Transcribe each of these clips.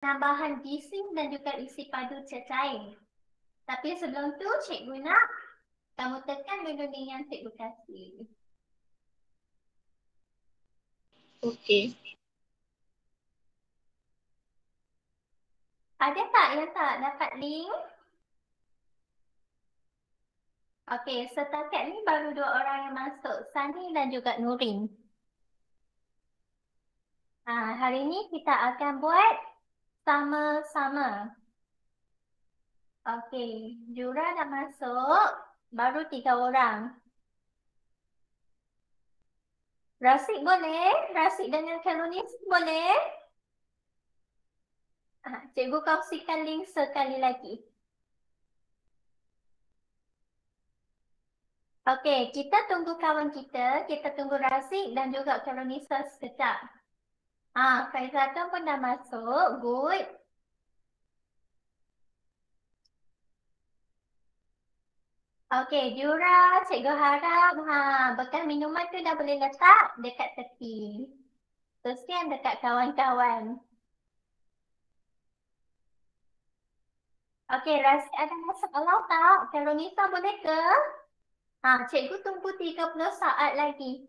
penambahan jisim dan juga isi padu cecair. Tapi sebelum tu, cikgu nak kamu tekan dulu ni yang cikgu kasih. Okey. Ada tak yang tak dapat link? Okey, setakat ni baru 2 orang yang masuk, Sani dan juga Nurin. Hari ni kita akan buat sama-sama. Okey, Jura dah masuk, baru 3 orang. Rasid boleh? Rasid dengan Kalunis boleh? Cikgu kongsikan link sekali lagi. Okey, kita tunggu kawan kita tunggu Rasid dan juga Kalunisa sekejap. Faizatun pun dah masuk, good. Okey, Jura, cikgu harap bekal minuman tu dah boleh letak dekat tepi. Kesian dekat kawan-kawan. Okey, Rasid ada masalah tak? Kalunisa boleh ke? Cikgu tunggu 30 saat lagi.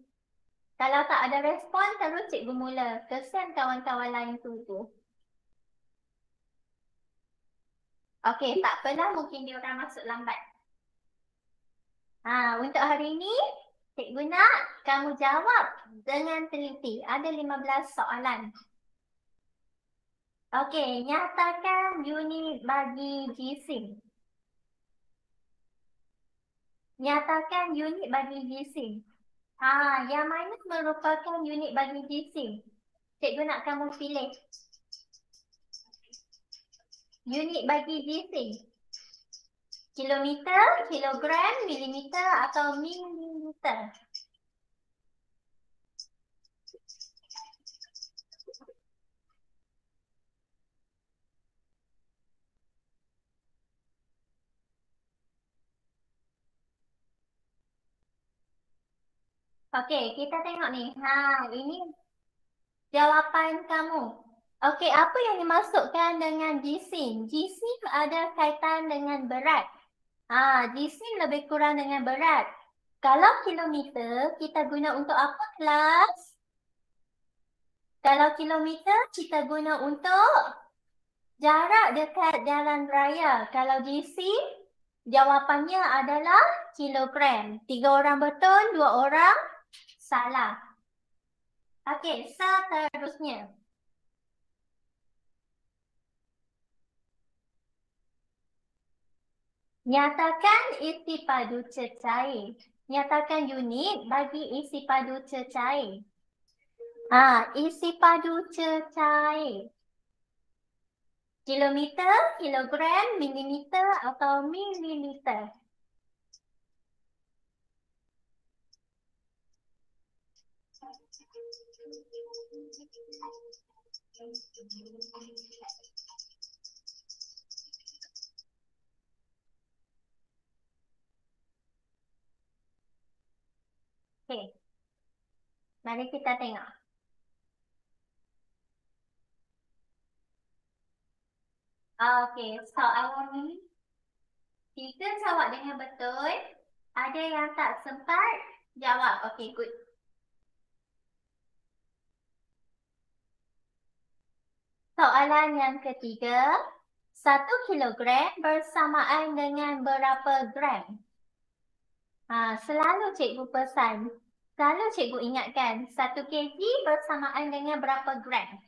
Kalau tak ada respon, terus cikgu mula. Kesian kawan-kawan lain tunggu. Okey, tak apalah, mungkin dia orang masuk lambat. Untuk hari ini, cikgu nak kamu jawab dengan teliti. Ada 15 soalan. Okey, nyatakan unit bagi jisim. Nyatakan unit bagi jisim. Yang mana merupakan unit bagi jisim? Cikgu nak kamu pilih. Unit bagi jisim. Kilometer, kilogram, milimeter atau mililiter? Okey, kita tengok ni. Ini jawapan kamu. Okey, apa yang dimasukkan dengan jisim? Jisim ada kaitan dengan berat. Jisim lebih kurang dengan berat. Kalau kilometer, kita guna untuk apa, kelas? Kalau kilometer, kita guna untuk jarak dekat jalan raya. Kalau jisim, jawapannya adalah kilogram. 3 orang betul, 2 orang salah. Okey, seterusnya. Nyatakan isi padu cecair. Nyatakan unit bagi isi padu cecair. Isi padu cecair. Kilometer, kilogram, milimeter atau mililiter? Okey. Mari kita tengok. Okey, soalan ni kita jawab dengan betul. Ada yang tak sempat jawab. Okey, good. Soalan yang ketiga, 1 kilogram bersamaan dengan berapa gram? Selalu cikgu pesan, selalu cikgu ingatkan, 1 kg bersamaan dengan berapa gram?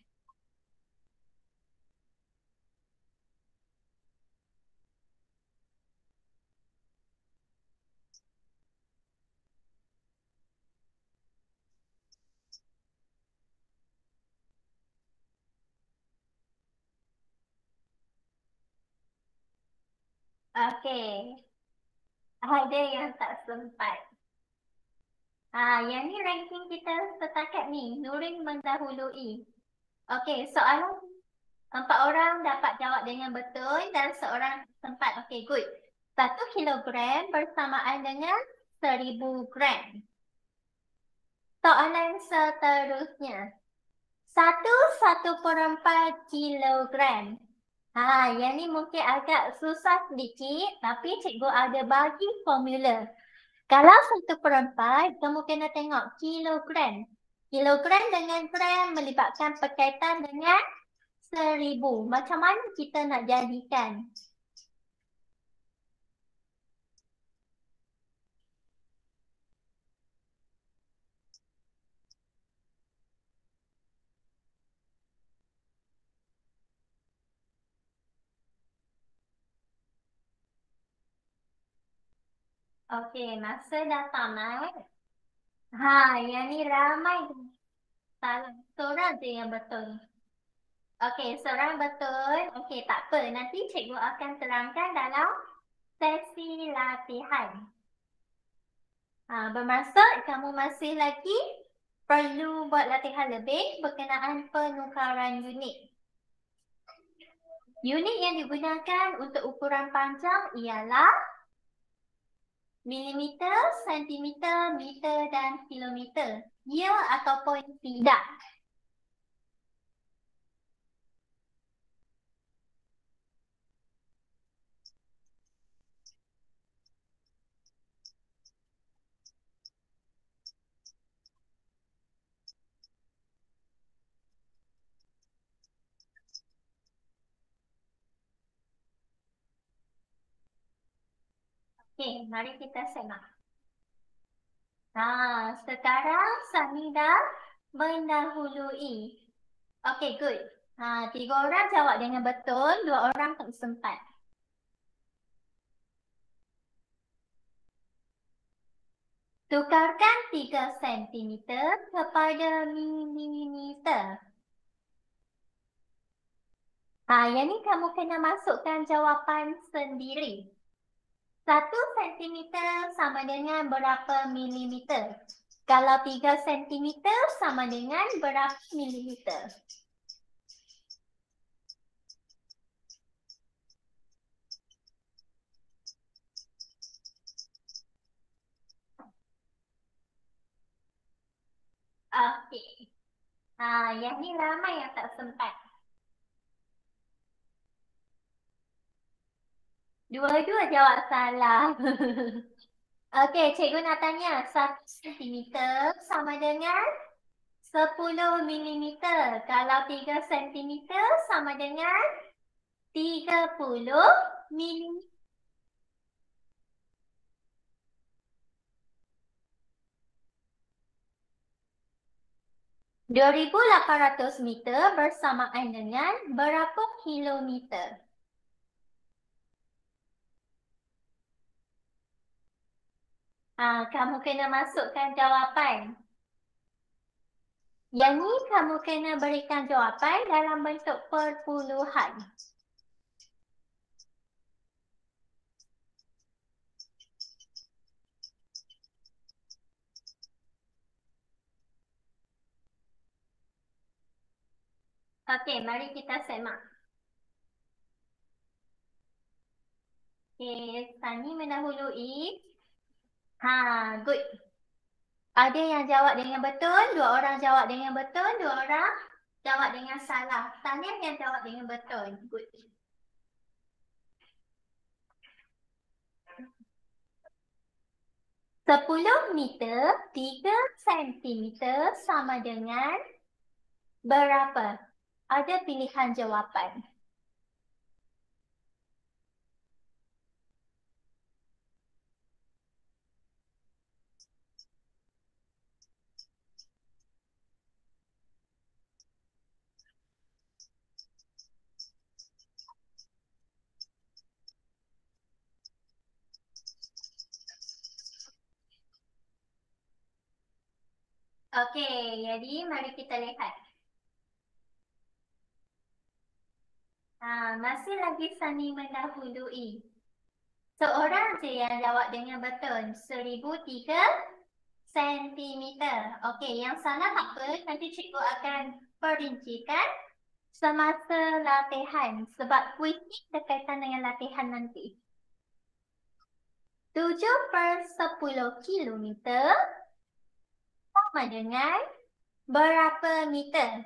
Okey. Ada yang tak sempat. Yang ni ranking kita setakat ni. Nurin mendahului. Okey, soalan 4 orang dapat jawab dengan betul dan seorang sempat. Okey, good. 1 kilogram bersamaan dengan 1000 gram. Soalan seterusnya. 1/4 kilogram. Yang ni mungkin agak susah sedikit, tapi cikgu ada bagi formula. Kalau 1/4, kamu kena tengok kilogram. Kilogram dengan gram melibatkan perkaitan dengan 1000. Macam mana kita nak jadikan? Okey, masa dah tamat. Yang ni ramai. Salah. Seorang je yang betul. Okey, seorang betul. Okey, tak apa. Nanti cikgu akan terangkan dalam sesi latihan. Bermaksud kamu masih lagi perlu buat latihan lebih berkenaan penukaran unit. Unit yang digunakan untuk ukuran panjang ialah milimeter, sentimeter, meter dan kilometer. Ya ataupun tidak. Okey, mari kita semak. Sekarang Sani dah mendahului. Okey, good. 3 orang jawab dengan betul, 2 orang tak sempat. Tukarkan 3 sentimeter kepada milimeter. Yang ni kamu kena masukkan jawapan sendiri. 1 sentimeter sama dengan berapa milimeter? Kalau 3 sentimeter sama dengan berapa milimeter? Okey. Yang ni ramai yang tak sempat. Dua-dua jawab salah. Okey, cikgu nak tanya. 1 sentimeter sama dengan 10 milimeter. Kalau 3 sentimeter sama dengan 30 milimeter. 2,800 meter bersamaan dengan berapa kilometer? Kamu kena masukkan jawapan. Yang ni kamu kena berikan jawapan dalam bentuk perpuluhan. Okey, mari kita semak. Okey, Sani mendahului. Good. Ada yang jawab dengan betul, 2 orang jawab dengan betul, 2 orang jawab dengan salah. Tanya yang jawab dengan betul. Good. Sepuluh meter, 3 sentimeter sama dengan berapa? Ada pilihan jawapan. Okey, jadi mari kita lihat. Masih lagi Sani mendahului. Seorang je yang jawab dengan betul. 1003 sentimeter. Okey, yang salah tak apa. Nanti cikgu akan perincikan semasa latihan. Sebab kuis ni berkaitan dengan latihan nanti. 7/10 kilometer sama dengan berapa meter?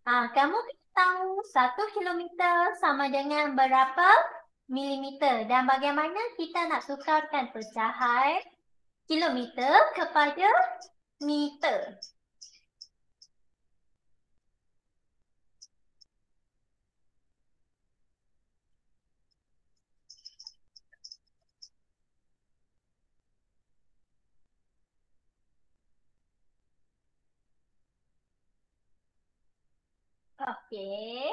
Kamu tahu 1 kilometer sama dengan berapa milimeter? Dan bagaimana kita nak tukarkan pecahan kilometer kepada meter? Okey.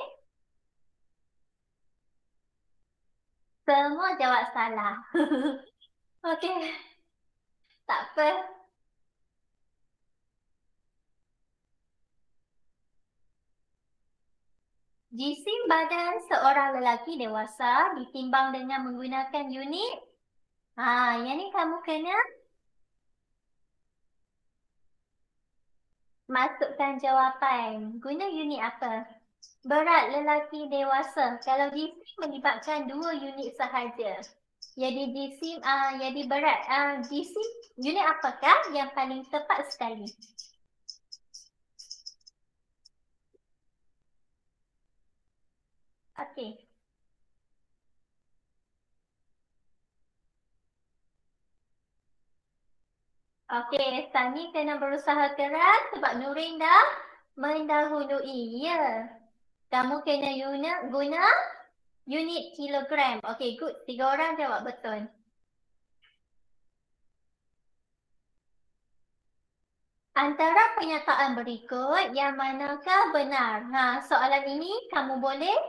Semua jawab salah. Okey. Tak apa. Jisim badan seorang lelaki dewasa ditimbang dengan menggunakan unit. Yang ni kamu kena masukkan jawapan. Guna unit apa? Berat lelaki dewasa. Kalau jisim melibatkan 2 unit sahaja. Jadi jisim, jadi berat. Jisim, unit apakah yang paling tepat sekali? Okey. Okey, Sani kena berusaha keras sebab Nurin dah mendahului. Ya. Kamu kena guna unit kilogram. Okey, good. 3 orang jawab betul. Antara pernyataan berikut, yang manakah benar? Soalan ini kamu boleh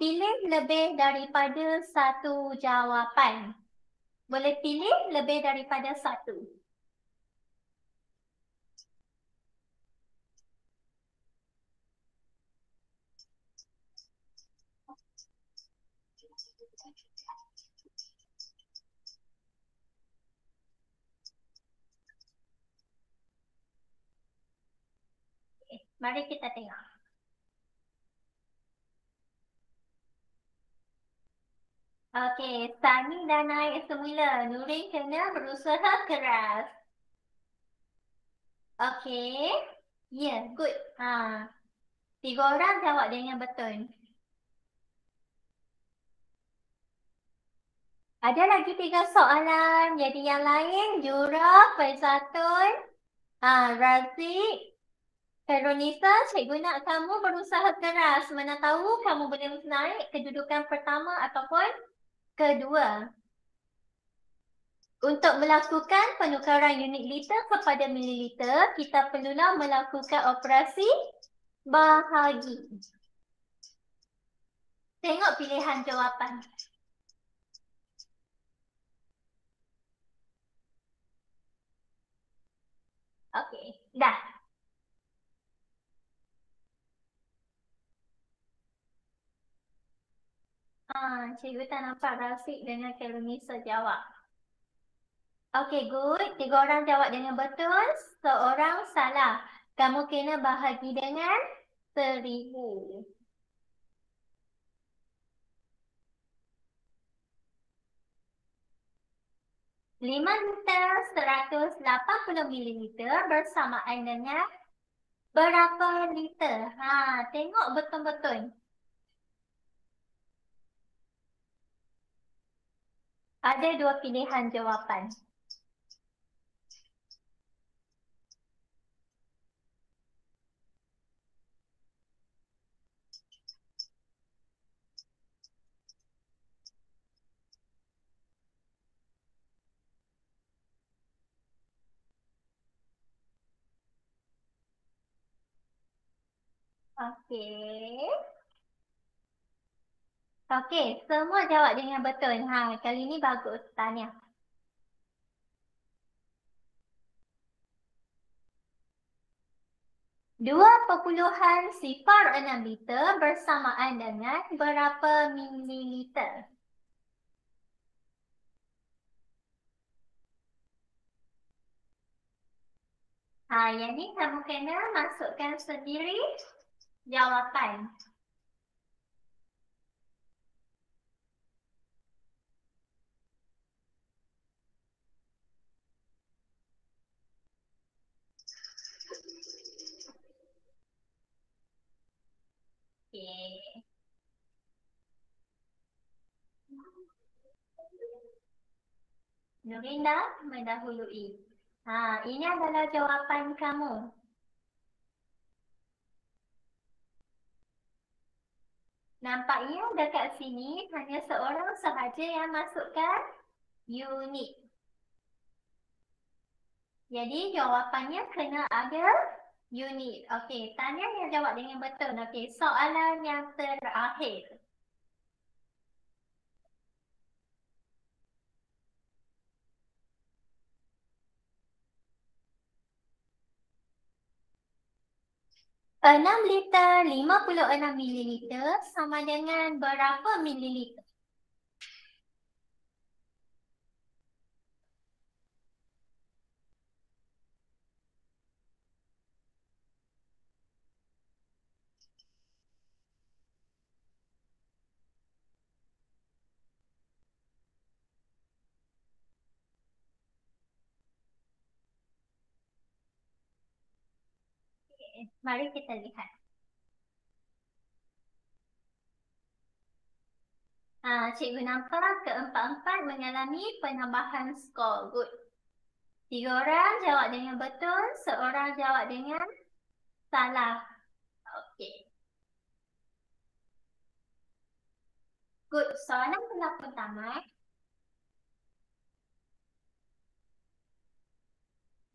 pilih lebih daripada satu jawapan. Boleh pilih lebih daripada satu. Mari kita tengok. Okey, Sani dah naik semula. Nurin kena berusaha keras. Okey. Ya, good. 3 orang jawab dengan betul. Ada lagi 3 soalan. Jadi yang lain, Jura, Faizatun, Razik, Veronica, cikgu nak kamu berusaha keras. Mana tahu kamu boleh naik kedudukan pertama ataupun kedua. Untuk melakukan penukaran unit liter kepada mililiter, kita perlulah melakukan operasi bahagi. Tengok pilihan jawapan. Okey, dah. Cikgu tak nampak Rafiq dengan Kelunisa jawab. Okey, good. 3 orang jawab dengan betul. Seorang salah. Kamu kena bahagi dengan 1000. 5 liter 180 mililiter bersamaan dengan berapa liter? Tengok betul-betul. Ada 2 pilihan jawapan. Okey. Okey, semua jawab dengan betul. Kali ni bagus, tahniah. Dua 2,06 liter bersamaan dengan berapa mililiter? Yang ni kamu kena masukkan sendiri jawapan. Okey. Nurinda mendahului. Ini adalah jawapan kamu. Nampaknya dekat sini hanya seorang sahaja yang masukkan unit. Jadi jawapannya kena ada unit. Okey, tanya yang jawab dengan betul. Okey, soalan yang terakhir. Enam liter 56 mililiter sama dengan berapa mililiter? Mari kita lihat. Cikgu nampak keempat-empat mengalami penambahan skor. Good. 3 orang jawab dengan betul, seorang jawab dengan salah. Okey. Good. Soalan telah pun tamat.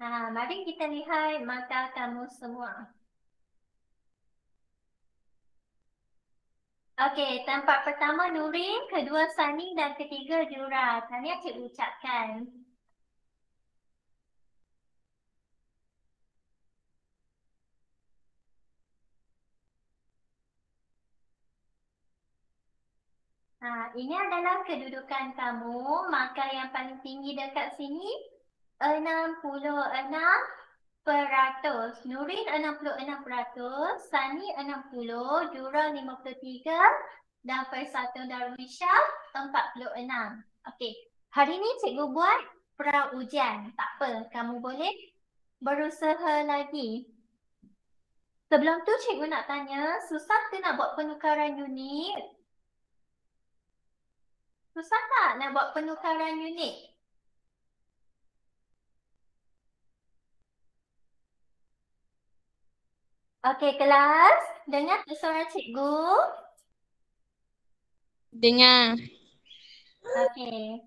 Mari kita lihat mata kamu semua. Okey, tempat pertama Nurin, kedua Sani dan ketiga Jura. Tahniah cikgu ucapkan. Ini adalah kedudukan kamu. Maka yang paling tinggi dekat sini 66%. Nurin 66%, Sani 60%, Jura 53% dan Faisatun Darwisha 46%. Okey, hari ni cikgu buat pra-ujian. Tak apa, kamu boleh berusaha lagi. Sebelum tu cikgu nak tanya, susah ke nak buat penukaran unit? Susah tak nak buat penukaran unit? Okey, kelas. Dengar suara cikgu? Dengar. Okey.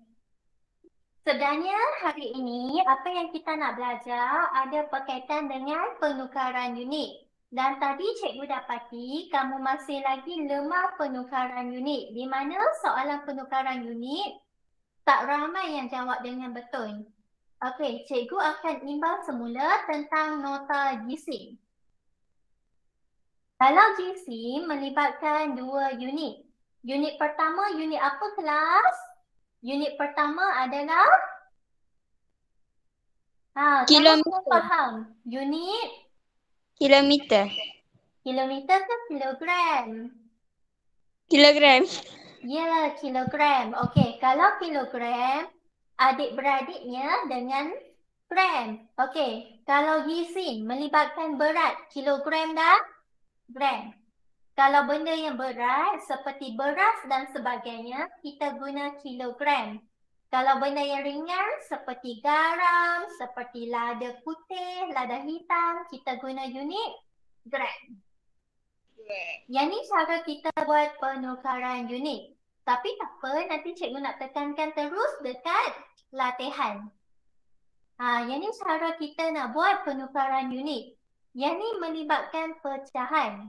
Sebenarnya hari ini apa yang kita nak belajar ada berkaitan dengan penukaran unit. Dan tadi cikgu dapati kamu masih lagi lemah penukaran unit. Di mana soalan penukaran unit tak ramai yang jawab dengan betul. Okey, cikgu akan imbas semula tentang nota GC. Kalau GC melibatkan 2 unit. Unit pertama, unit apa kelas? Unit pertama adalah Kilometer. kamu faham. Unit Kilometer. kilometer ke kilogram? Kilogram. Ya, kilogram. Okey, kalau kilogram, adik-beradiknya dengan gram. Okey, kalau gizi melibatkan berat, kilogram dan gram. Kalau benda yang berat seperti beras dan sebagainya, kita guna kilogram. Kalau benda yang ringan seperti garam, seperti lada putih, lada hitam, kita guna unit gram. Yang ni cara kita buat penukaran unit. Tapi tak apa, nanti cikgu nak tekankan terus dekat latihan. Yang ni cara kita nak buat penukaran unit. Yang ni melibatkan pecahan.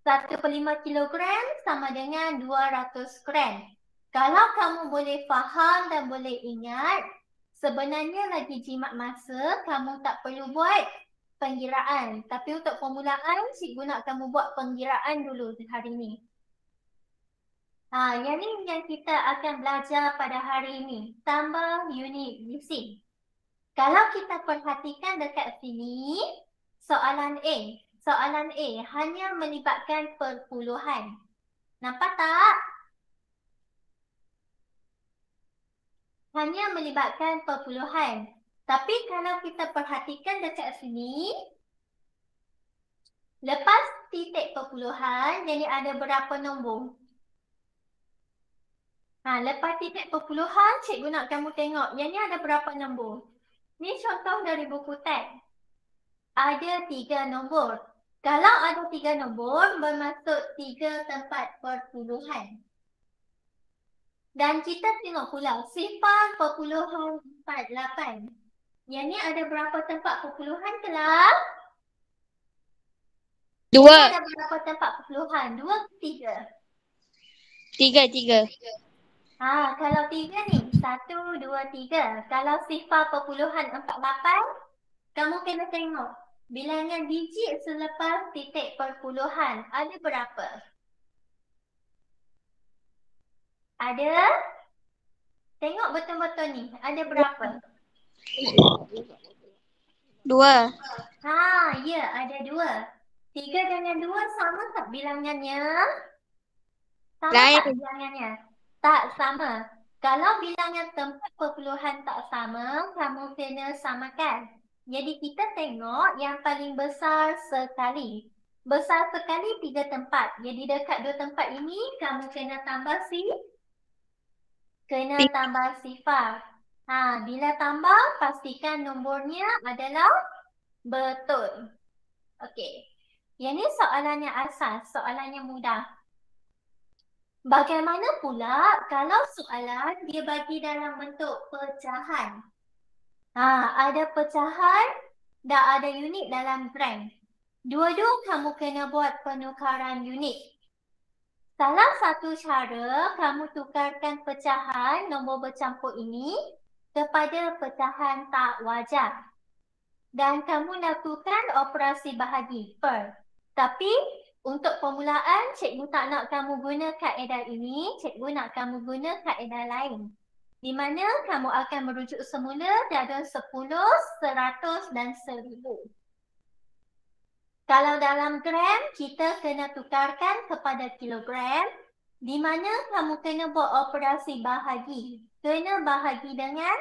1/5 kilogram sama dengan 200 gram. Kalau kamu boleh faham dan boleh ingat, sebenarnya lagi jimat masa, kamu tak perlu buat penggiraan. Tapi untuk permulaan, cikgu nak kamu buat penggiraan dulu hari ini. Yang ni yang kita akan belajar pada hari ini. Tambah unit gizi. Kalau kita perhatikan dekat sini, soalan A. Soalan A hanya melibatkan perpuluhan. Nampak tak? Hanya melibatkan perpuluhan. Tapi kalau kita perhatikan dekat sini, Lepas titik perpuluhan, jadi ada berapa nombor? Lepas titik perpuluhan, cikgu nak kamu tengok. Yang ni ada berapa nombor? Ni contoh dari buku teks. Ada 3 nombor. Kalau ada 3 nombor, bermaksud 3 tempat perpuluhan. Dan kita tengok pula 0.48. Yang ni ada berapa tempat perpuluhan kelas? 2. Ada berapa tempat perpuluhan? 2 ke 3? 3. Kalau 3 ni, 1, 2, 3. Kalau 0.48, kamu kena tengok bilangan digit selepas titik perpuluhan ada berapa? Ada? Tengok betul-betul ni, ada berapa? 2. Ya, ada 2. 3 dengan 2 sama tak bilangannya? Sama Lain. tak bilangannya? Tak sama. Kalau bilangan tempat perpuluhan tak sama, kamu kena samakan. Jadi kita tengok yang paling besar sekali. Besar sekali 3 tempat. Jadi dekat 2 tempat ini, kamu kena tambah tambah sifar. Bila tambah, pastikan nombornya adalah betul. Okey. Yang ni soalannya asas, soalannya mudah. Bagaimana pula kalau soalan dia bagi dalam bentuk pecahan? Ada pecahan dan ada unit dalam gram. Dua-dua kamu kena buat penukaran unit. Salah satu cara kamu tukarkan pecahan nombor bercampur ini kepada pecahan tak wajar. Dan kamu lakukan operasi bahagi per. Tapi untuk permulaan, cikgu tak nak kamu guna kaedah ini, cikgu nak kamu guna kaedah lain. Di mana kamu akan merujuk semula dari 10, 100 dan 1000. Kalau dalam gram, kita kena tukarkan kepada kilogram. Di mana kamu kena buat operasi bahagi. Kena bahagi dengan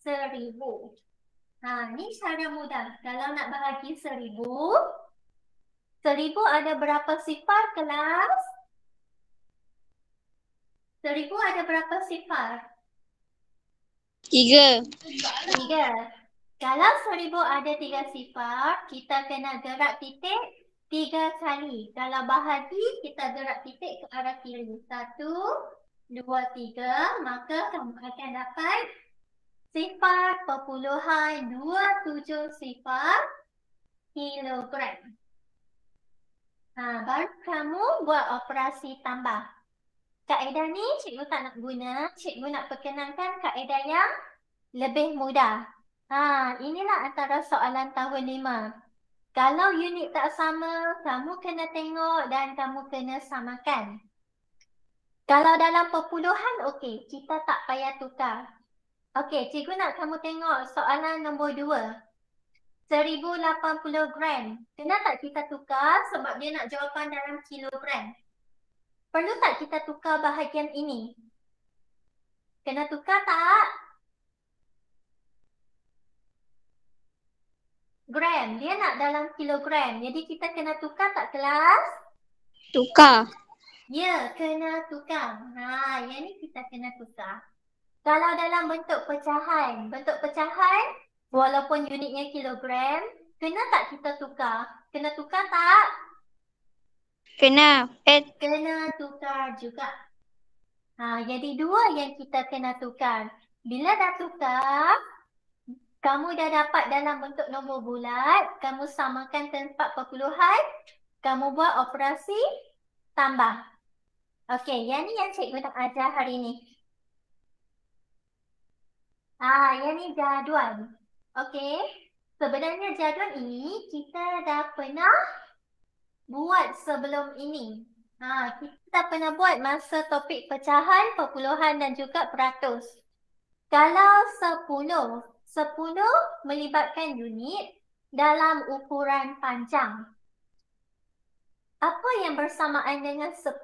1000. Ni cara mudah. Kalau nak bahagi 1000, 1000 ada berapa sifar kelas? 1000 ada berapa sifar? 3. 3. Kalau 1000 ada 3 sifar, kita kena gerak titik 3 kali. Kalau bahagi, kita gerak titik ke arah kiri. 1, 2, 3. Maka kamu akan dapat 0.27 kilogram. Baru kamu buat operasi tambah. Kaedah ni cikgu tak nak guna. Cikgu nak perkenalkan kaedah yang lebih mudah. Inilah antara soalan tahun 5. Kalau unit tak sama, kamu kena tengok dan kamu kena samakan. Kalau dalam perpuluhan, okey, kita tak payah tukar. Okey, cikgu nak kamu tengok soalan nombor 2. 1080 gram. Kena tak kita tukar sebab dia nak jawapan dalam kilogram? Perlu tak kita tukar bahagian ini? Kena tukar tak? Gram. Dia nak dalam kilogram. Jadi kita kena tukar tak kelas? Tukar. Ya, kena tukar. Yang ni kita kena tukar. Kalau dalam bentuk pecahan, walaupun unitnya kilogram, kena tak kita tukar? Kena tukar tak? Kena. Kena tukar juga. Jadi 2 yang kita kena tukar. Bila dah tukar, kamu dah dapat dalam bentuk nombor bulat, kamu samakan tempat perpuluhan, kamu buat operasi tambah. Okey, yang ni yang cikgu nak ajar hari ni. Yang ni jadual. Okey. Sebenarnya jadual ini kita dah pernah buat sebelum ini. Kita pernah buat masa topik pecahan, perpuluhan dan juga peratus. Kalau 10 melibatkan unit dalam ukuran panjang. Apa yang bersamaan dengan 10?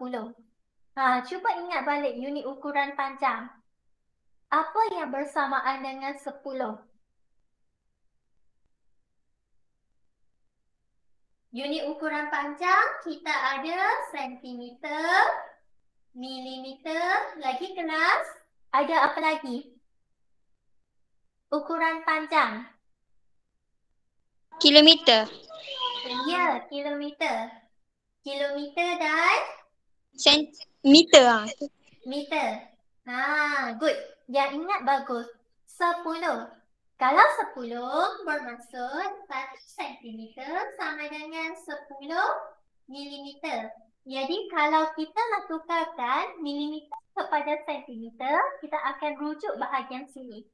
Cuba ingat balik unit ukuran panjang. Apa yang bersamaan dengan 10? 10 Unit ukuran panjang kita ada sentimeter, milimeter, lagi kelas. Ada apa lagi? Ukuran panjang. Kilometer. Ya, kilometer. Kilometer dan Meter. meter. Good. Yang ingat bagus. 10. Kalau 10 bermaksud 1 sentimeter sama dengan 10 milimeter. Jadi kalau kita nak tukarkan milimeter kepada sentimeter, kita akan rujuk bahagian sini.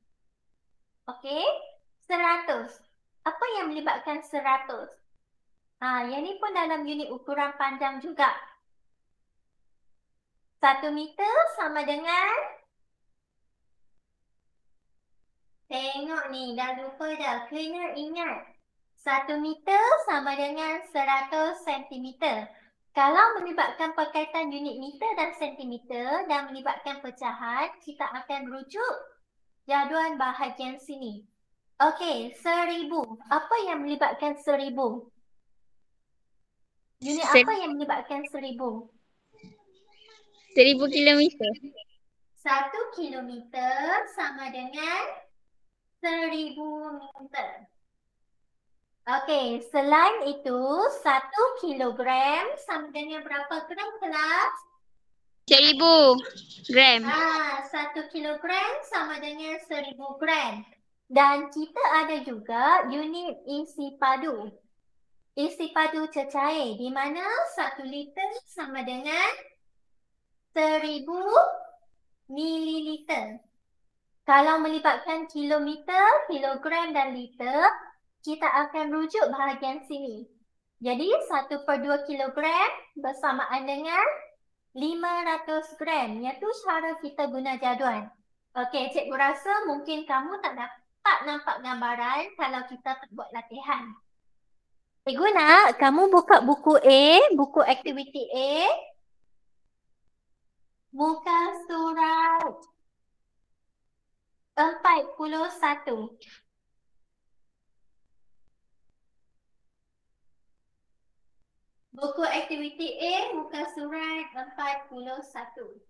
Okey? 100. Apa yang melibatkan 100? Yang ni pun dalam unit ukuran panjang juga. 1 meter sama dengan, tengok ni, dah lupa dah. Kena ingat. 1 meter sama dengan 100 sentimeter. Kalau melibatkan perkaitan unit meter dan sentimeter dan melibatkan pecahan, kita akan rujuk jadual bahagian sini. Okey, 1000. Apa yang melibatkan 1000? Unit apa yang melibatkan 1000? 1000 kilometer. 1 kilometer sama dengan 1000 meter. Okey, selain itu 1 kilogram sama dengan berapa gram kelas? 1000 gram. 1 kilogram sama dengan 1000 gram. Dan kita ada juga unit isi padu. Isi padu cecair di mana 1 liter sama dengan 1000 mililiter. Kalau melibatkan kilometer, kilogram dan liter, kita akan rujuk bahagian sini. Jadi 1/2 kilogram bersamaan dengan 500 gram. Iaitu cara kita guna jadual. Okey, cikgu rasa mungkin kamu tak dapat nampak gambaran kalau kita tak buat latihan. Cikgu nak kamu buka buku A, buku aktiviti A. Muka surat 41. Buku aktiviti A, muka surat 41.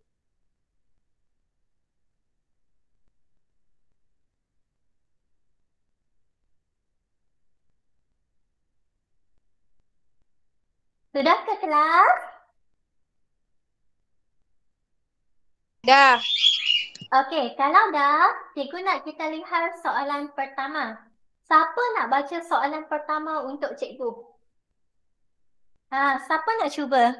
Sudah ke kelas? Dah. Okey, kalau dah, cikgu nak kita lihat soalan pertama. Siapa nak baca soalan pertama untuk cikgu? Siapa nak cuba?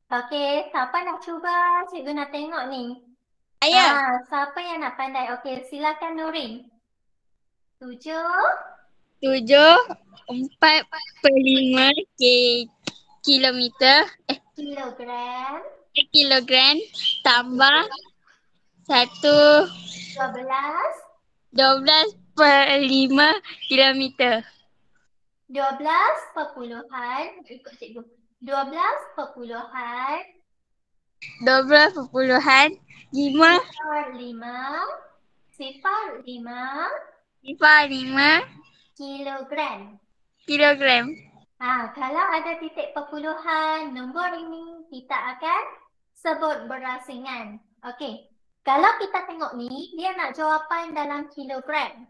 Okey, siapa nak cuba? Cikgu nak tengok ni. Ayah. Siapa yang nak pandai? Okey, silakan Nurin. 7. 4/5 kilometer. Kilogram. Kilogram tambah 1 12/5 kilometer. 12 perpuluhan, ikut cikgu. 12/5 5 kilogram. Kalau ada titik perpuluhan, nombor ini kita akan sebut berasingan. Okey. Kalau kita tengok ni, dia nak jawapan dalam kilogram.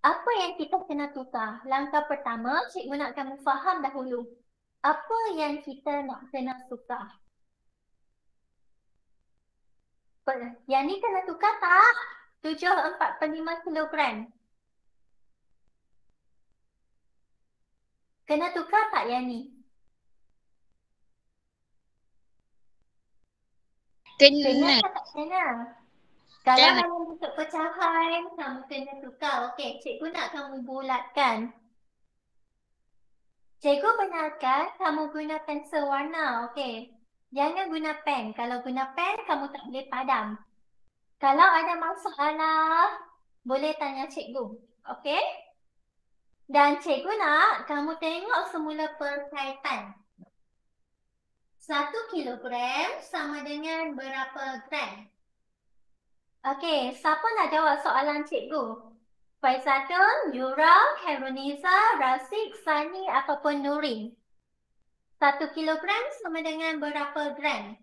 Apa yang kita kena tukar? Langkah pertama, cikgu nak kamu faham dahulu. Apa yang kita nak kena tukar? Yang ni kena tukar tak? 7/4/5 kilogram. Kena tukar tak yang ni? Kena tak kena? Kalau dalam bentuk pecahan, kamu kena tukar. Okey, cikgu nak kamu bulatkan. Cikgu benarkan kamu guna pensel warna. Okey. Jangan guna pen. Kalau guna pen, kamu tak boleh padam. Kalau ada masalah, boleh tanya cikgu. Okey? Dan cikgu nak kamu tengok semula perkaitan. 1 kilogram sama dengan berapa gram? Okey, siapa nak jawab soalan cikgu? Faizatun, Yura, Khairuniza, Rasik, Sani ataupun Nurin? 1 kilogram sama dengan berapa gram?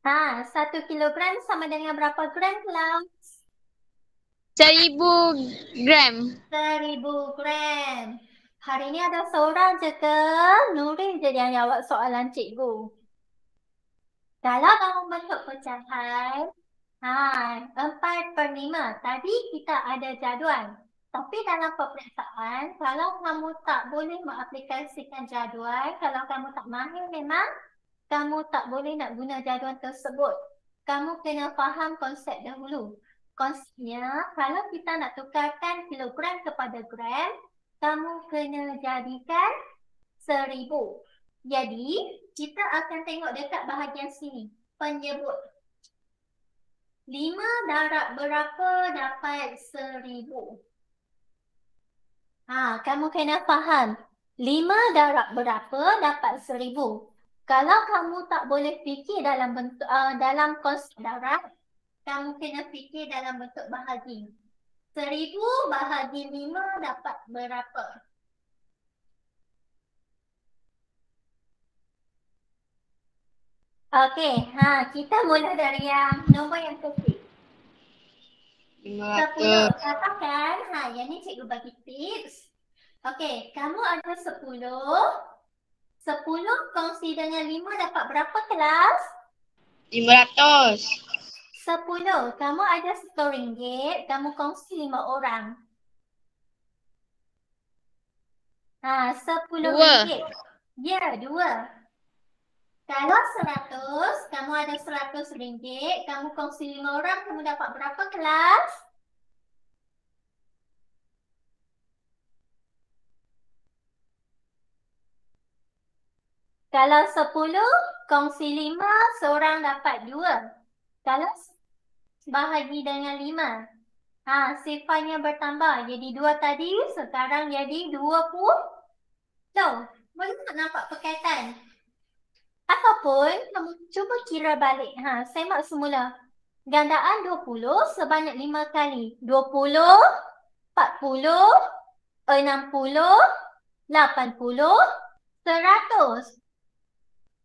Ha, 1 kilogram sama dengan berapa gram, kelas? 1000 gram. 1000 gram. Hari ni ada seorang je ke? Nurin je yang jawab soalan cikgu. Kalau dalam bentuk pecahan, 4/5. Tadi kita ada jadual. Tapi dalam peperiksaan, kalau kamu tak boleh mengaplikasikan jadual, kalau kamu tak mahir memang, kamu tak boleh nak guna jadual tersebut. Kamu kena faham konsep dahulu. Konsepnya, kalau kita nak tukarkan kilogram kepada gram, kamu kena jadikan 1000. Jadi, kita akan tengok dekat bahagian sini. Penyebut. 5 darab berapa dapat 1000? Kamu kena faham. 5 darab berapa dapat 1000? Kalau kamu tak boleh fikir dalam bentuk dalam konsep darab, kamu kena fikir dalam bentuk bahagi. 1000 bahagi 5 dapat berapa? Okey, kita mula dari yang nombor yang kecil. 10. Katakan, yang ni cikgu bagi tips. Okey, kamu ada 10. 10 kongsi dengan 5 dapat berapa, kelas? 500. 10. Kamu ada RM10. Kamu kongsi 5 orang. 10 Dua. ringgit. Ya, 2. Kalau 100, kamu ada RM100. Kamu kongsi 5 orang, kamu dapat berapa, kelas? Kalau 10, kongsi 5, seorang dapat 2. Kalau bahagi dengan 5, sifatnya bertambah. Jadi 2 tadi, sekarang jadi 20. Boleh tak nampak perkaitan? Ataupun, kamu cuba kira balik. Semak semula. Gandaan 20 sebanyak 5 kali. 20, 40, 60, 80, 100.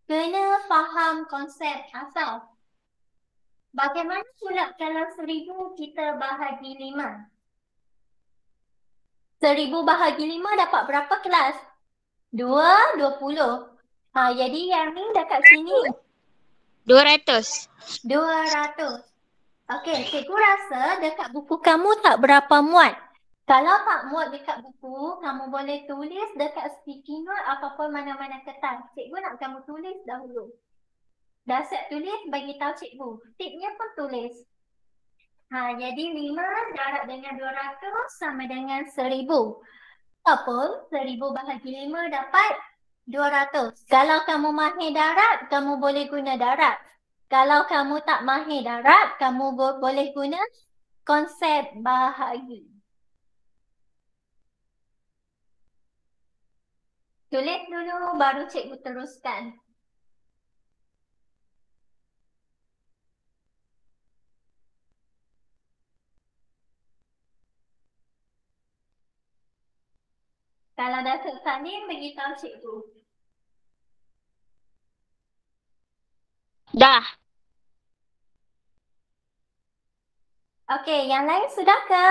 Kena faham konsep asal. Bagaimana pula kalau 1000 kita bahagi 5? 1000 bahagi 5 dapat berapa, kelas? 2, 20. Jadi yang ni dekat sini 200. 200. Okey, cikgu rasa dekat buku kamu tak berapa muat. Kalau tak muat dekat buku, kamu boleh tulis dekat sticky note ataupun mana-mana kertas. Cikgu nak kamu tulis dahulu. Dah siap tulis, bagi tahu cikgu. Tipnya pun tulis. Jadi 5 darab dengan 200 sama dengan 1000. Apa? 1000 bahagi 5 dapat 200. Kalau kamu mahir darab, kamu boleh guna darab. Kalau kamu tak mahir darab, kamu boleh guna konsep bahagi. Tulis dulu, baru cikgu teruskan. Kalau dah selesai ni, beritahu cikgu. Dah. Okey, yang lain sudah ke?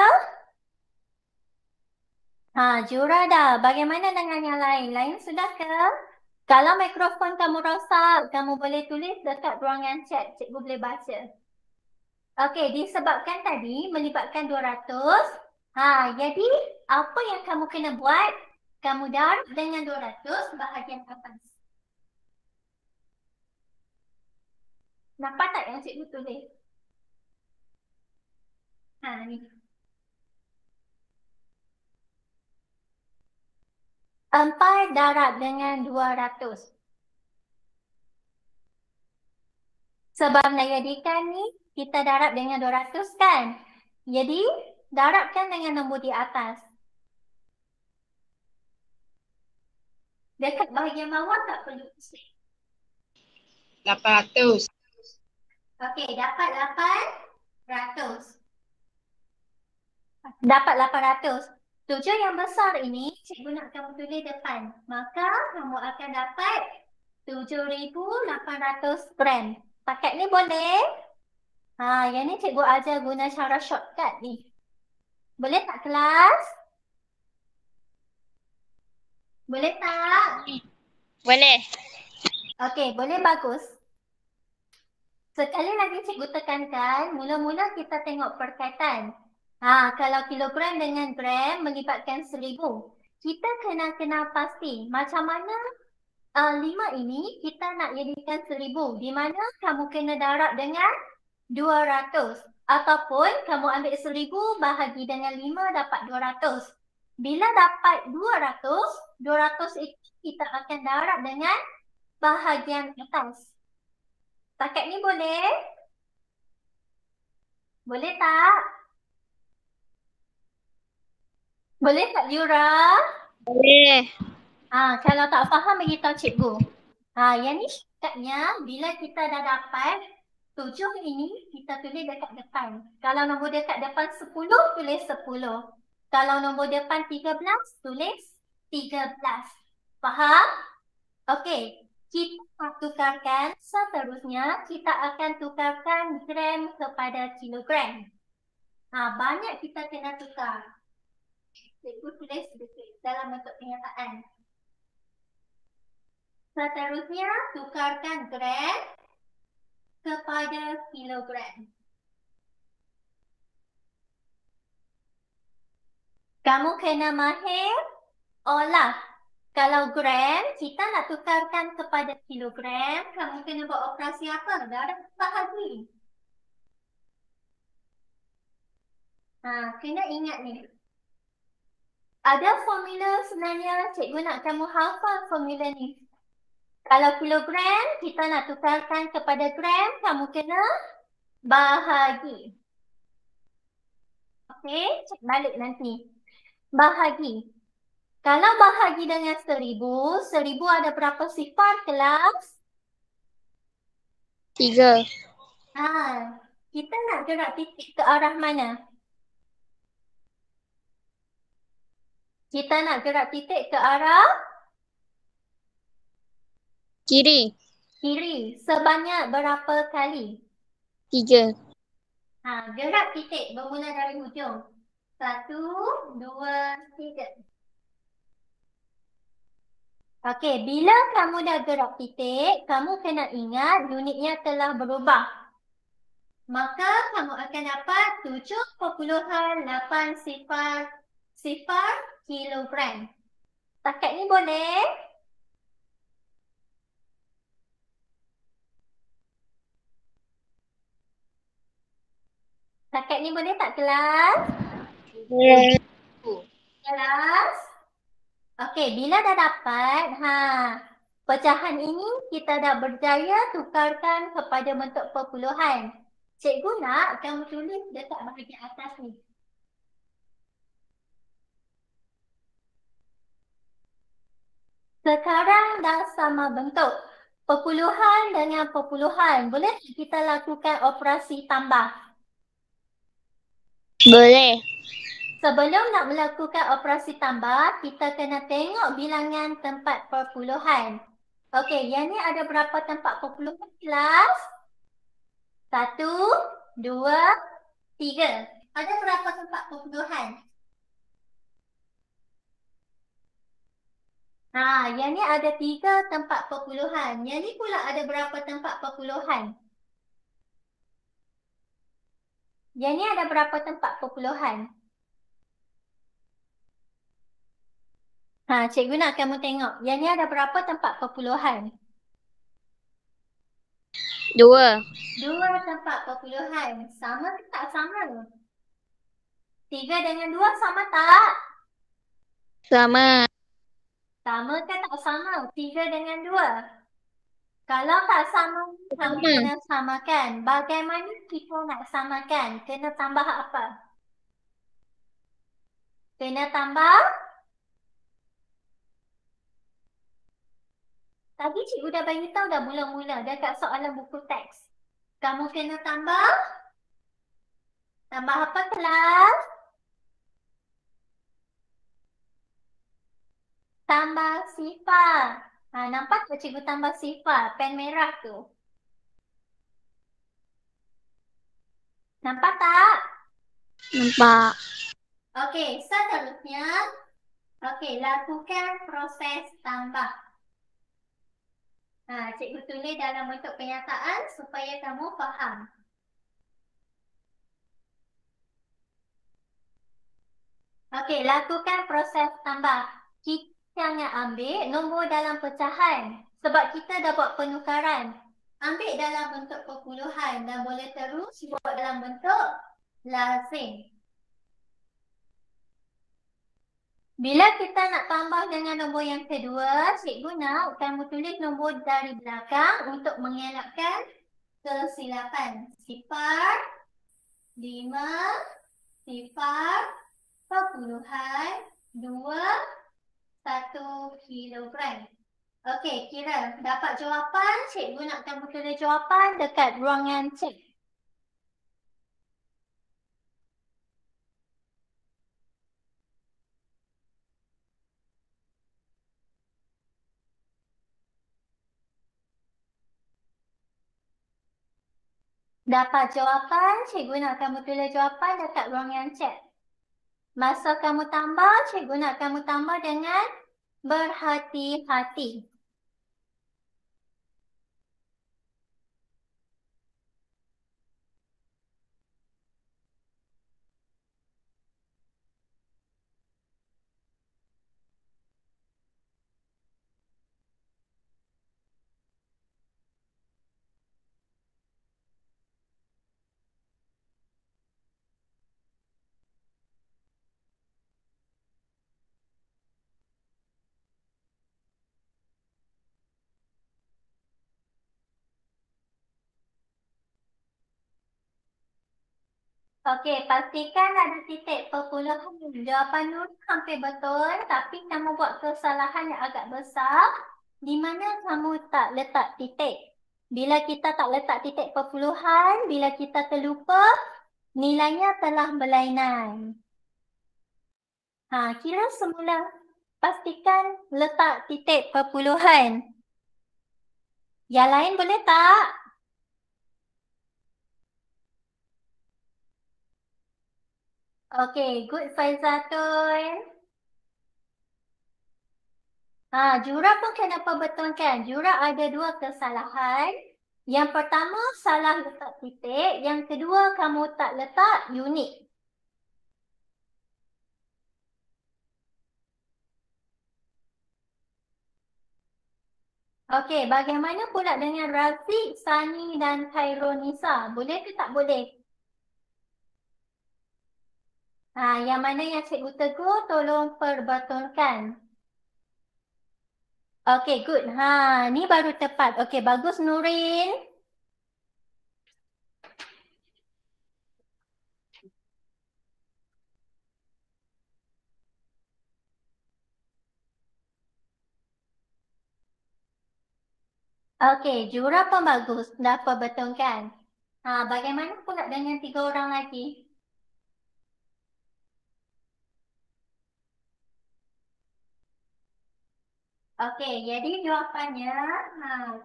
Jura dah. Bagaimana dengan yang lain? Lain sudah ke? Kalau mikrofon kamu rosak, kamu boleh tulis dekat ruangan chat. Cikgu boleh baca. Okey, disebabkan tadi melibatkan 200. Jadi apa yang kamu kena buat? Kamu darab dengan 200 bahagian atas. Nampak tak yang cikgu tulis? Ni. 4 darab dengan 200. Sebab nak jadikan ni, kita darab dengan 200 kan? Jadi, darabkan dengan nombor di atas. Dekat bahagian bawah tak perlu pusing. 800. Okey, dapat 800. Dapat 800. 7 yang besar ini, cikgu nak kamu tulis depan. Maka kamu akan dapat 7,800 gram. Paket ni boleh? Yang ni cikgu ajar guna cara shortcut ni. Boleh tak kelas? Boleh tak? Boleh. Okey, boleh, bagus. Sekali lagi cikgu tekankan, mula-mula kita tengok perkaitan. Kalau kilogram dengan gram melibatkan 1,000. Kita kena kenal pasti macam mana 5 ini kita nak jadikan 1,000. Di mana kamu kena darab dengan 200. Ataupun kamu ambil 1,000 bahagi dengan 5 dapat 200. Bila dapat 200, 200 itu kita akan darab dengan bahagian atas. Paket ni boleh? Boleh tak? Boleh tak, Yura? Boleh. Kalau tak faham, beritahu cikgu. Yang ni shortcutnya, bila kita dah dapat 7 ini, kita tulis dekat depan. Kalau nombor dekat depan 10, tulis 10. Kalau nombor depan 13, tulis 13. Faham? Okey. Kita nak tukarkan, seterusnya kita akan tukarkan gram kepada kilogram. Banyak kita kena tukar. Cikgu tulis sedikit dalam bentuk kenyataan. Seterusnya, tukarkan gram kepada kilogram. Kamu kena mahir olah. Kalau gram, kita nak tukarkan kepada kilogram, kamu kena buat operasi apa? Darab bahagi. Kena ingat ni. Ada formula sebenarnya, cikgu nak kamu hafal formula ni. Kalau kilogram, kita nak tukarkan kepada gram, kamu kena bahagi. Okey, cek balik nanti. Bahagi. Kalau bahagi dengan 1,000, 1,000 ada berapa sifar, kelas? 3. Kita nak gerak titik ke arah mana? Kita nak gerak titik ke arah Kiri. kiri. Sebanyak berapa kali? 3. Gerak titik bermula dari hujung. 1, 2, 3. Okey, bila kamu dah gerak titik, kamu kena ingat unitnya telah berubah. Maka kamu akan dapat 7,800 kilogram. Takat ni boleh? Takat ni boleh tak, kelas? Boleh. Kelas? Okey, bila dah dapat, pecahan ini kita dah berjaya tukarkan kepada bentuk perpuluhan. Cikgu nak kamu tulis dekat bahagian atas ni. Sekarang dah sama bentuk. Perpuluhan dengan perpuluhan. Boleh kita lakukan operasi tambah? Boleh. Sebelum nak melakukan operasi tambah, kita kena tengok bilangan tempat perpuluhan. Okey, yang ni ada berapa tempat perpuluhan, kelas? 1, 2, 3. Ada berapa tempat perpuluhan? Yang ni ada 3 tempat perpuluhan. Yang ni pula ada berapa tempat perpuluhan? Yang ni ada berapa tempat perpuluhan? Cikgu nak kamu tengok. Yang ni ada berapa tempat perpuluhan? 2. 2 tempat perpuluhan. Sama ke tak sama? 3 dengan 2 sama tak? Sama. Sama ke tak sama? 3 dengan 2. Kalau tak sama, kamu kena samakan. Bagaimana kita nak samakan? Kena tambah apa? Kena tambah Tadi cikgu dah bagi tahu dah mula-mula dekat soalan buku teks. Kamu kena tambah. Tambah apa kelas? Tambah sifar. Nampak tak cikgu tambah sifar? Pen merah tu. Nampak tak? Nampak. Okey, seterusnya. Okey, lakukan proses tambah. Cikgu tulis dalam bentuk pernyataan supaya kamu faham. Okey, lakukan proses tambah. Kita jangan ambil nombor dalam pecahan sebab kita dah buat penukaran. Ambil dalam bentuk perpuluhan dan boleh terus buat dalam bentuk lazim. Bila kita nak tambah dengan nombor yang kedua, cikgu nak kamu tulis nombor dari belakang untuk mengelakkan kesilapan. 0, 5, 0,2, 1 kilogram. Okey, kira dapat jawapan. Cikgu nak kamu tulis jawapan dekat ruangan cek. Dapat jawapan, cikgu nak kamu tulis jawapan dekat ruangan chat. Masa kamu tambah, cikgu nak kamu tambah dengan berhati-hati. Okey, pastikan ada titik perpuluhan. Jawapan Nur hampir betul, tapi kamu buat kesalahan yang agak besar di mana kamu tak letak titik. Bila kita tak letak titik perpuluhan, bila kita terlupa, nilainya telah berlainan. Kira semula pastikan letak titik perpuluhan. Yang lain boleh tak? Okey, good Faizatun. Jura pun kena perbetulkan. Jura ada 2 kesalahan. Yang pertama, salah letak titik. Yang kedua, kamu tak letak unit. Okey, bagaimana pula dengan Rafiq, Sani dan Khairunisa? Boleh ke tak boleh? Yang mana yang cikgu tegur, tolong perbetulkan. Okey, good. Ni baru tepat. Okey, bagus Nurin. Okey, Jura pun bagus. Dah perbetulkan. Bagaimana pula dengan 3 orang lagi? Okey, jadi jawapannya,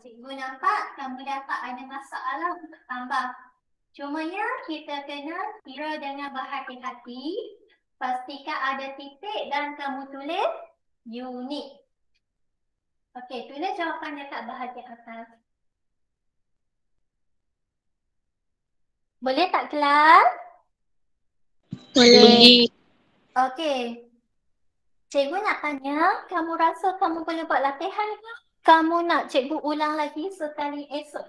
cikgu nampak kamu dapat ada masalah untuk tambah. Cumanya kita kena kira dengan berhati-hati. Pastikan ada titik dan kamu tulis unit. Okey, tulis jawapan dekat bahagian atas. Boleh tak kelas? Boleh. Okey. Cikgu nak tanya, kamu rasa kamu boleh buat latihan ke? Kamu nak cikgu ulang lagi sekali esok?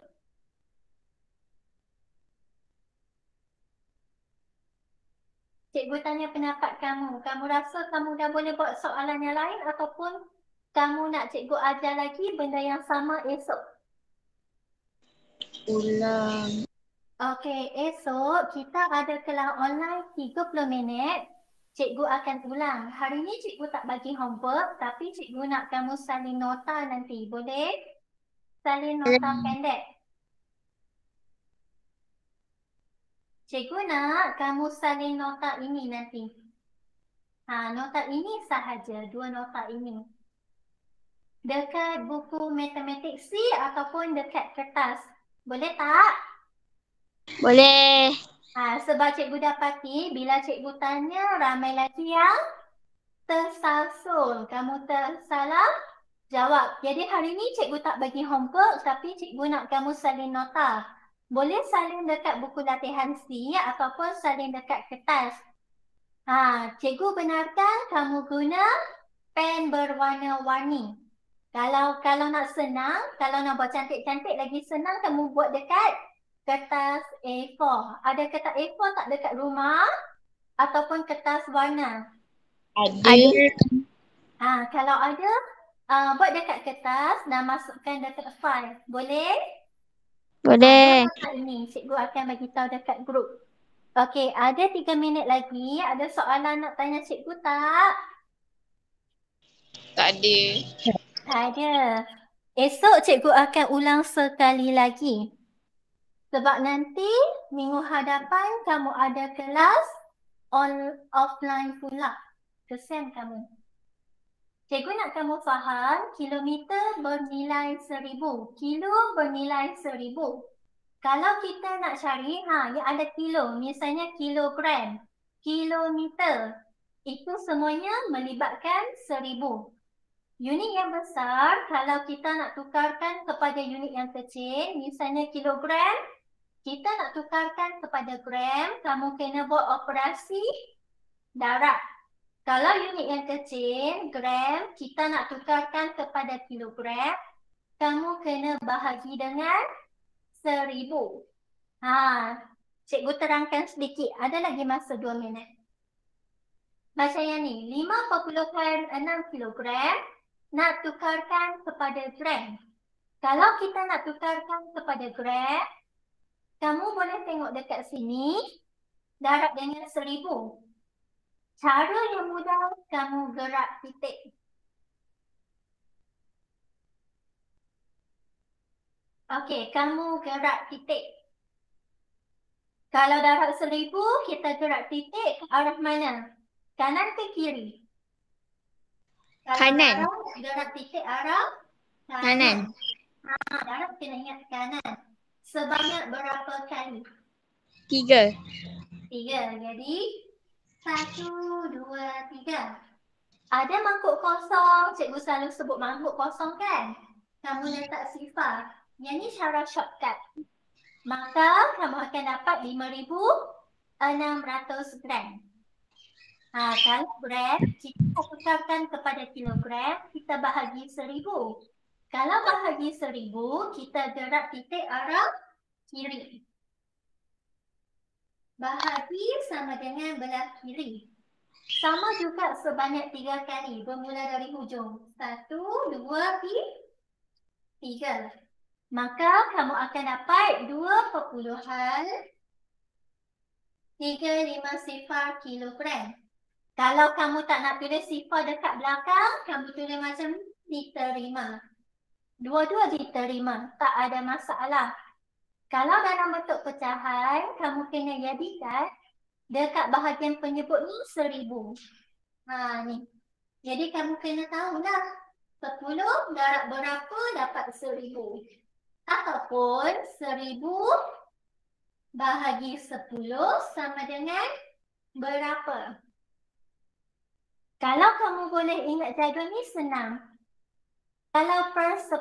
Cikgu tanya pendapat kamu. Kamu rasa kamu dah boleh buat soalan yang lain ataupun kamu nak cikgu ajar lagi benda yang sama esok? Ulang. Okey, esok kita ada kelas online 30 minit. Cikgu akan ulang. Hari ni cikgu tak bagi homework tapi cikgu nak kamu salin nota nanti. Boleh? salin nota pendek? Cikgu nak kamu salin nota ini nanti. Nota ini sahaja, 2 nota ini. Dekat buku matematik C ataupun dekat kertas. Boleh tak? Boleh. Sebab cikgu dapati bila cikgu tanya ramai lagi yang tersalsul. Kamu tersalah jawab. Jadi hari ni cikgu tak bagi homework tapi cikgu nak kamu salin nota. Boleh salin dekat buku latihan C ataupun salin dekat kertas. Cikgu benarkan kamu guna pen berwarna-warni. Kalau nak senang, kalau nak buat cantik-cantik lagi senang, kamu buat dekat kertas A4. Ada kertas A4 tak dekat rumah? Ataupun kertas warna? Ada. Kalau ada, buat dekat kertas dan masukkan dekat file. Boleh? Boleh. Nota ini cikgu akan bagi tahu dekat grup. Okey, ada 3 minit lagi. Ada soalan nak tanya cikgu tak? Tak ada. Ada. Esok cikgu akan ulang sekali lagi. Sebab nanti minggu hadapan kamu ada kelas offline pula. Kesian kamu. Cikgu nak kamu faham, kilometer bernilai 1000. Kilo bernilai 1000. Kalau kita nak cari, yang ada kilo. Misalnya kilogram, kilometer. Itu semuanya melibatkan 1000. Unit yang besar, kalau kita nak tukarkan kepada unit yang kecil, misalnya kilogram, kita nak tukarkan kepada gram, kamu kena buat operasi darab. Kalau unit yang kecil, gram, kita nak tukarkan kepada kilogram, kamu kena bahagi dengan 1000. Cikgu terangkan sedikit. Ada lagi masa 2 minit. Macam yang ni, 5.6 kilogram nak tukarkan kepada gram. Kalau kita nak tukarkan kepada gram, kamu boleh tengok dekat sini, darab dengan 1000. Cara yang mudah, kamu gerak titik. Okey, kamu gerak titik. Kalau darab 1000, kita gerak titik ke arah mana? Kanan ke kiri? Kanan. Kalau gerak titik arah Kanan. Darab kena ingat kanan. Sebanyak berapa kali? 3. 3. Jadi 1, 2, 3. Ada mangkuk kosong. Cikgu selalu sebut mangkuk kosong kan? Kamu letak sifar. Yang ni cara shortcut. Maka kamu akan dapat 5,600 gram. Kalau gram, kita tukarkan kepada kilogram, kita bahagi 1000. Kalau bahagi 1000, kita gerak titik arah kiri. Bahagi sama dengan belah kiri. Sama juga sebanyak 3 kali, bermula dari hujung. 1, 2, 3. Maka kamu akan dapat 2.350 kilogram. Kalau kamu tak nak tulis sifar dekat belakang, kamu tulis macam diterima. Dua-dua diterima, tak ada masalah. Kalau dalam bentuk pecahan, kamu kena jadikan dekat bahagian penyebut ni 1000. Ni. Jadi kamu kena tahulah 10 darab berapa dapat 1000. Ataupun 1000 bahagi 10 sama dengan berapa? Kalau kamu boleh ingat jadual ni senang. Kalau per 10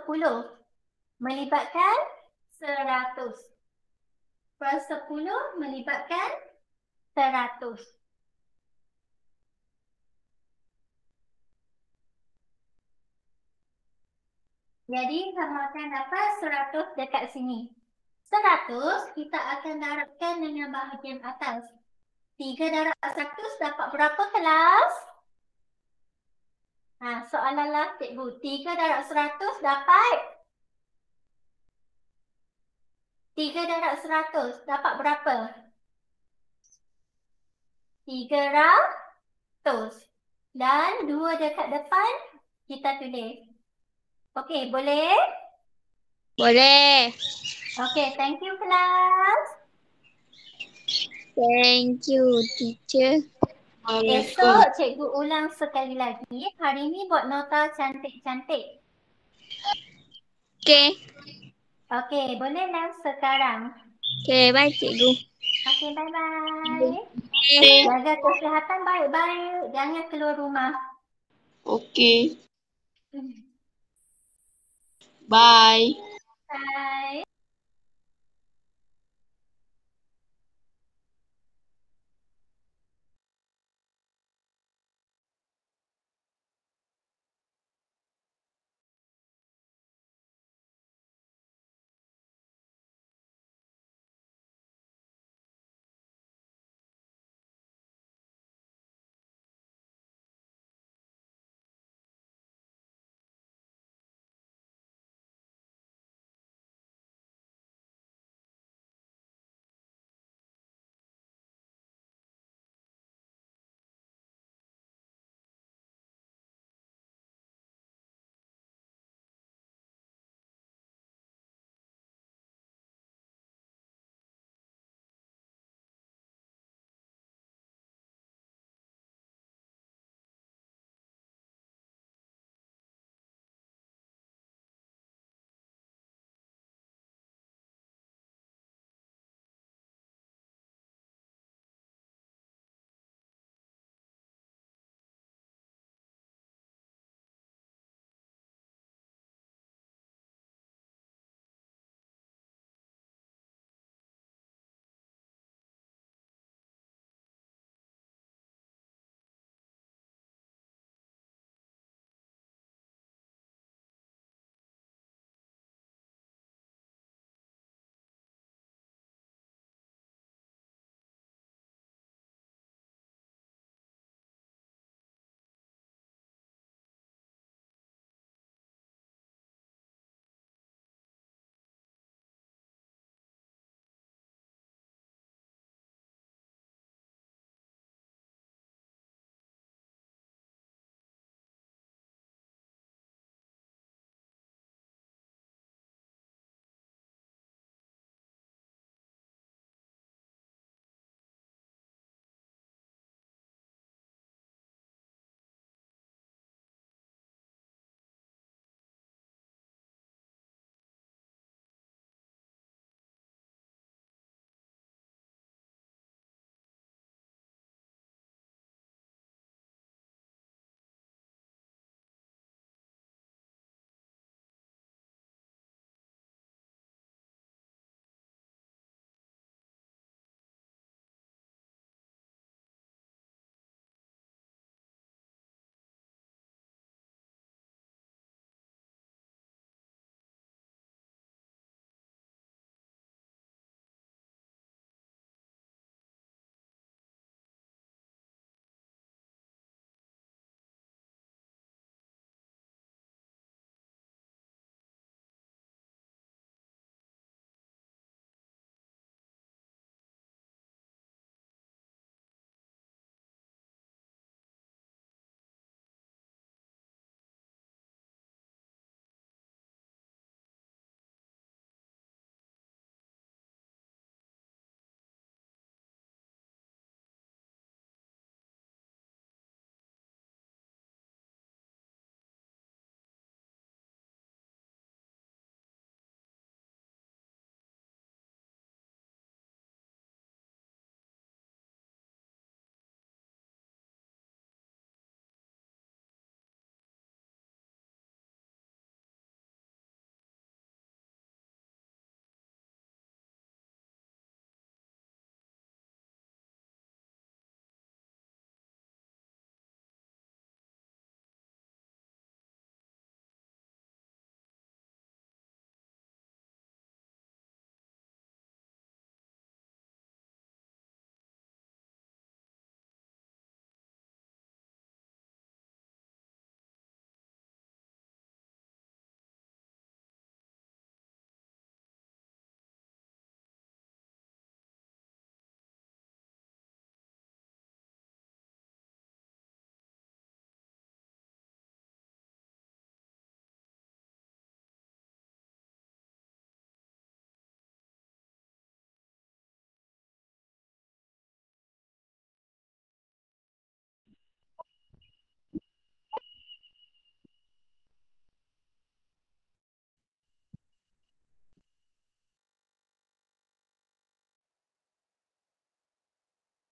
melibatkan 100. Per 10 melibatkan 100. Jadi kamu akan dapat 100 dekat sini. 100 kita akan darabkan dengan bahagian atas. 3 darab 100 dapat berapa kelas? Soalan lah cikgu. 3 darab 100 dapat 3 darab 100 dapat berapa? 300. Dan 2 dekat depan kita tulis. Okey, boleh? Boleh. Okay, thank you class. Thank you, teacher. Esok cikgu ulang sekali lagi. Hari ni buat nota cantik-cantik. Okay. Okay, boleh lah sekarang. Okay, bye cikgu. Okay, bye-bye. Okay. Jaga kesihatan baik-baik. Jangan keluar rumah. Okay. Bye. Bye.